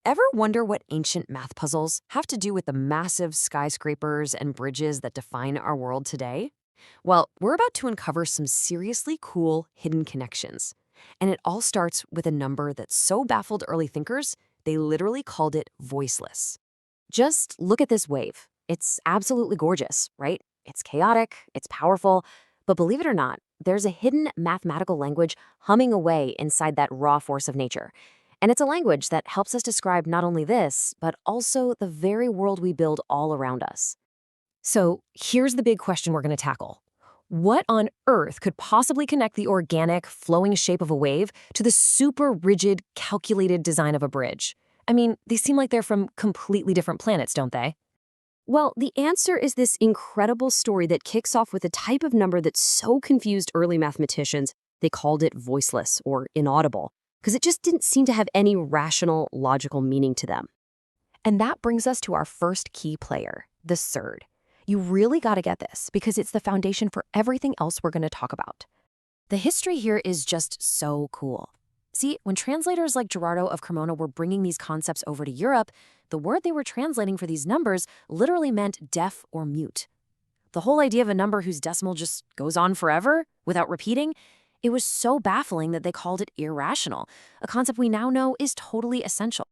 Ever wonder what ancient math puzzles have to do with the massive skyscrapers and bridges that define our world today? Well, we're about to uncover some seriously cool hidden connections. And it all starts with a number that so baffled early thinkers, they literally called it voiceless. Just look at this wave. It's absolutely gorgeous, right? It's chaotic, it's powerful, but believe it or not, there's a hidden mathematical language humming away inside that raw force of nature. And it's a language that helps us describe not only this, but also the very world we build all around us. So here's the big question we're going to tackle. What on earth could possibly connect the organic, flowing shape of a wave to the super rigid, calculated design of a bridge? I mean, they seem like they're from completely different planets, don't they? Well, the answer is this incredible story that kicks off with a type of number that so confused early mathematicians, they called it voiceless or inaudible, because it just didn't seem to have any rational, logical meaning to them. And that brings us to our first key player, the surd. You really got to get this because it's the foundation for everything else we're going to talk about. The history here is just so cool. See, when translators like Gerardo of Cremona were bringing these concepts over to Europe, the word they were translating for these numbers literally meant deaf or mute. The whole idea of a number whose decimal just goes on forever without repeating, it was so baffling that they called it irrational, a concept we now know is totally essential.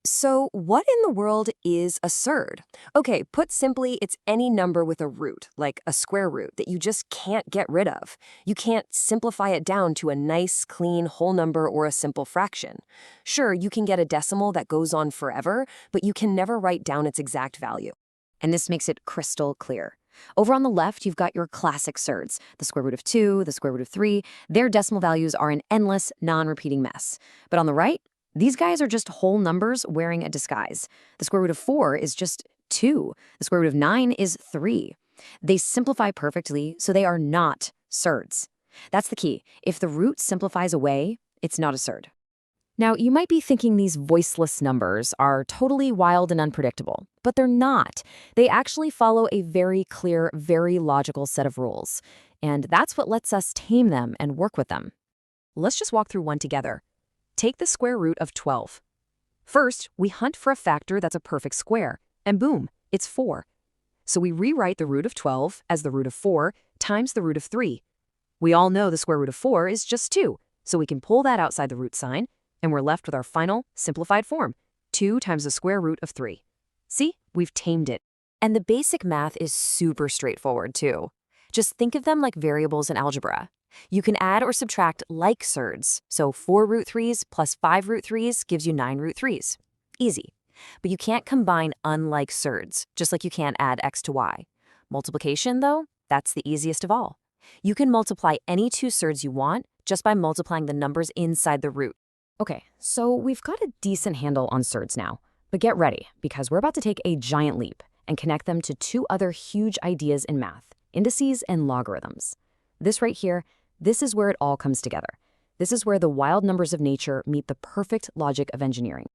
So what in the world is a surd? Okay, put simply, it's any number with a root, like a square root, that you just can't get rid of. You can't simplify it down to a nice, clean whole number or a simple fraction. Sure, you can get a decimal that goes on forever, but you can never write down its exact value. And this makes it crystal clear. Over on the left, you've got your classic surds, the square root of 2, the square root of 3. Their decimal values are an endless, non-repeating mess. But on the right, these guys are just whole numbers wearing a disguise. The square root of 4 is just 2. The square root of 9 is 3. They simplify perfectly, so they are not surds. That's the key. If the root simplifies away, it's not a surd. Now, you might be thinking these voiceless numbers are totally wild and unpredictable, but they're not. They actually follow a very clear, very logical set of rules. And that's what lets us tame them and work with them. Let's just walk through one together. Take the square root of 12. First, we hunt for a factor that's a perfect square, and boom, it's 4. So we rewrite the root of 12 as the root of 4 times the root of 3. We all know the square root of 4 is just 2, so we can pull that outside the root sign, and we're left with our final, simplified form, 2 times the square root of 3. See, we've tamed it. And the basic math is super straightforward, too. Just think of them like variables in algebra. You can add or subtract like surds, so 4 root 3s plus 5 root 3s gives you 9 root 3s. Easy. But you can't combine unlike surds, just like you can't add x to y. Multiplication, though, that's the easiest of all. You can multiply any two surds you want just by multiplying the numbers inside the root. Okay, so we've got a decent handle on surds now, but get ready because we're about to take a giant leap and connect them to two other huge ideas in math, indices and logarithms. This right here, this is where it all comes together. This is where the wild numbers of nature meet the perfect logic of engineering.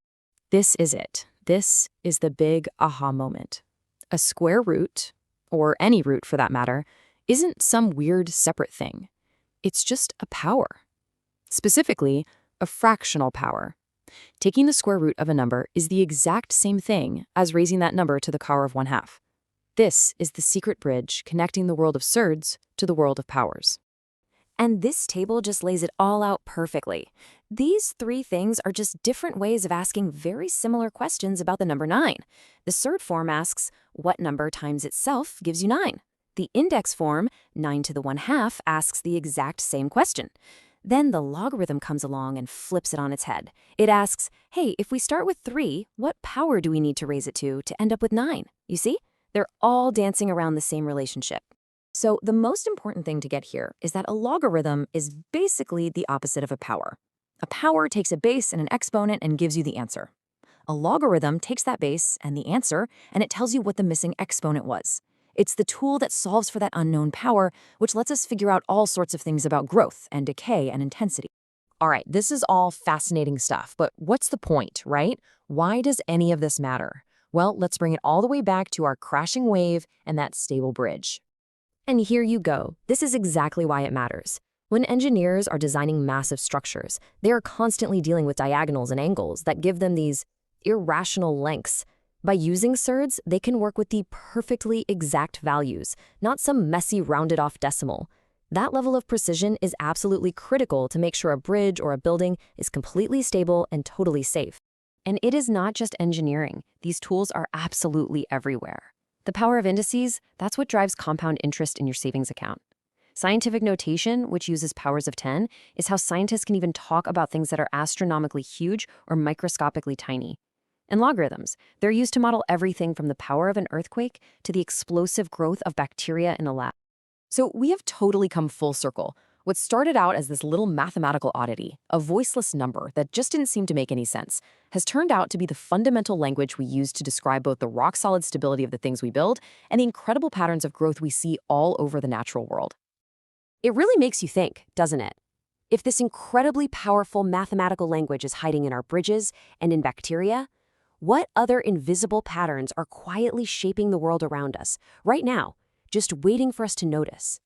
This is it. This is the big aha moment. A square root, or any root for that matter, isn't some weird separate thing. It's just a power. Specifically, a fractional power. Taking the square root of a number is the exact same thing as raising that number to the power of 1/2. This is the secret bridge connecting the world of surds to the world of powers. And this table just lays it all out perfectly. These three things are just different ways of asking very similar questions about the number 9. The surd form asks, what number times itself gives you 9? The index form, 9 to the 1/2, asks the exact same question. Then the logarithm comes along and flips it on its head. It asks, hey, if we start with 3, what power do we need to raise it to end up with 9? You see? They're all dancing around the same relationship. So the most important thing to get here is that a logarithm is basically the opposite of a power. A power takes a base and an exponent and gives you the answer. A logarithm takes that base and the answer, and it tells you what the missing exponent was. It's the tool that solves for that unknown power, which lets us figure out all sorts of things about growth and decay and intensity. All right, this is all fascinating stuff, but what's the point, right? Why does any of this matter? Well, let's bring it all the way back to our crashing wave and that stable bridge. And here you go. This is exactly why it matters. When engineers are designing massive structures, they are constantly dealing with diagonals and angles that give them these irrational lengths. By using surds, they can work with the perfectly exact values, not some messy rounded-off decimal. That level of precision is absolutely critical to make sure a bridge or a building is completely stable and totally safe. And it is not just engineering. These tools are absolutely everywhere. The power of indices, that's what drives compound interest in your savings account. Scientific notation, which uses powers of 10, is how scientists can even talk about things that are astronomically huge or microscopically tiny. And logarithms, they're used to model everything from the power of an earthquake to the explosive growth of bacteria in a lab. So we have totally come full circle. What started out as this little mathematical oddity, a voiceless number that just didn't seem to make any sense, has turned out to be the fundamental language we use to describe both the rock-solid stability of the things we build and the incredible patterns of growth we see all over the natural world. It really makes you think, doesn't it? If this incredibly powerful mathematical language is hiding in our bridges and in bacteria, what other invisible patterns are quietly shaping the world around us, right now, just waiting for us to notice?